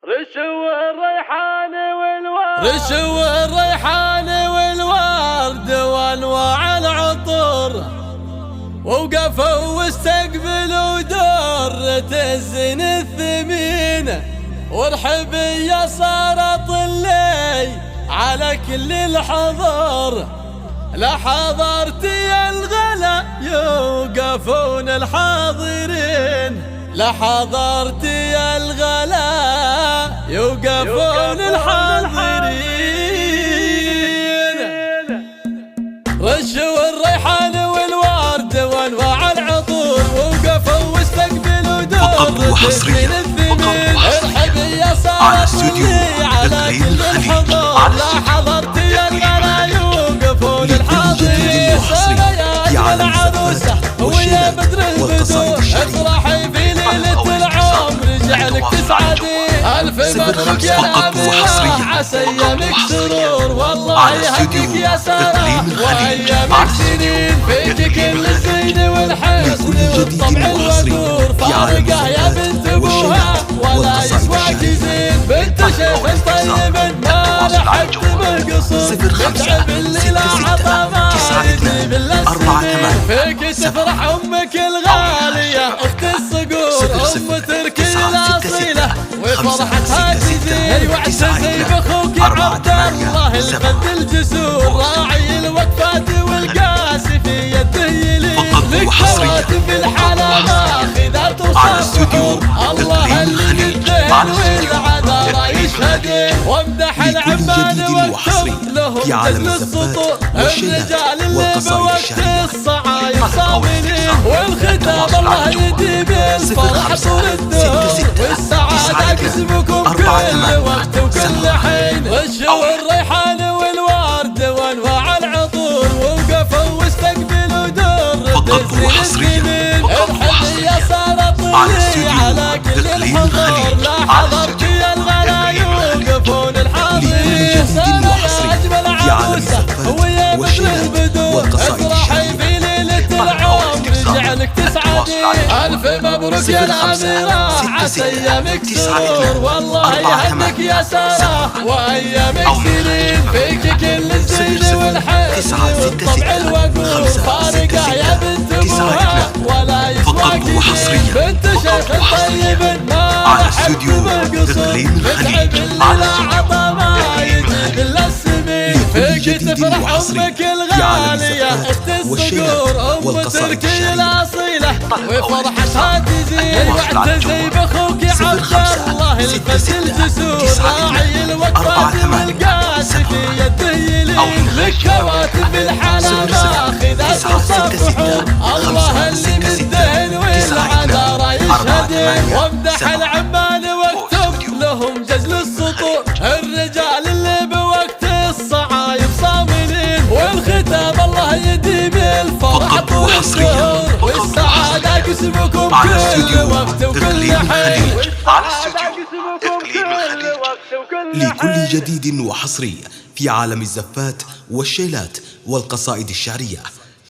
رشو الريحان والورد وانواع العطور، ووقفوا واستقبلوا درة الزين الثمينة، والحبية صارت اللي على كل الحضور. لا حضرت يا الغلا يوقفون الحاضرين، لا حضرت يا الغلا يوقفون الحاضرين. رشوا الريحان والورد وانواع العطور، ووقفوا واستقبلوا درة الزين الثمين، الحبية صارت لي على كل الحضور. لا حضرت يا الغلا يوقفون الحاضرين. سنة يا أجمل عروسة ويا بدر البدور، افرحي في ليلة العمر رجعلك تسعدي. ألف مبروك يا أميرة عسى أيامك سرور، والله يهديك يا سارة وأيامك سنين. فيك كل الزين والحسن والطبع الوقور، فارقة يا بنت أبوها ولا يسواك زين. بنت شيخ طيب ما لحقت بالقصور، يتعب اللي لا عطى ما يجيب إلا السنين. فيك تفرح أمك الغالية أخت الصقور، أم تركي الأصيلة وفرحتها تزين. واعتزي بأخوك عبد الله الفد الجسور، راعي الوقفات والقاسي في يده يلين. لك خواتم بالحلا ماخذات وصفحور، الله اللي يدين والعذارى يشهدين. وامدح العمال واكتب لهم جزل السطور، الرجال اللي بوقت الصعايب صابرين. والختام الله يديم الفرح طول الدهور، والسعادة قسمكم كل وقت وكل حين. رشوا الريحان والورد وانواع العطور، ووقفوا واستقبلوا درة الزين الثمين، الحبية صارت لي على كل الحضور. لا حضرت يا الغلا يوقفون الحاضرين. سنة يا أجمل عروسة ويا بدر البدور، افرحي في ليلة العمر رجعلك تسعدي. ألف مبروك يا الأميرة عسى أيامك سرور، والله يهنيك يا سارة وأيامك سنين. فيك كل الزين والحسن والطبع الوقور، فارقة يا بنت أبوها ولا يسواك زين. بنت شيخ طيب ما لحقت بالقصور، يتعب اللي لا عطى ما يجيب إلا السمين. فيك تفرح أمك الغالية أخت الصقور، أم تركي الأصيلة وفرحتها تزين. واعتزي بأخوك عبد الله الفد الجسور، راعي الوقفات والقاسي في يده يلين. لك خواتم بالحلا ماخذات وصفحور، الله اللي بالدهن والعذارى يشهدين. وامدح العمال واكتب لهم جزل السطور، الرجال اللي بوقت الصعايب صاملين. والختام الله يديم الفرح طول الدهور، والسعادة قسمكم كل وقت وكل حين. لكل جديد وحصري في عالم الزفات والشيلات والقصائد الشعرية.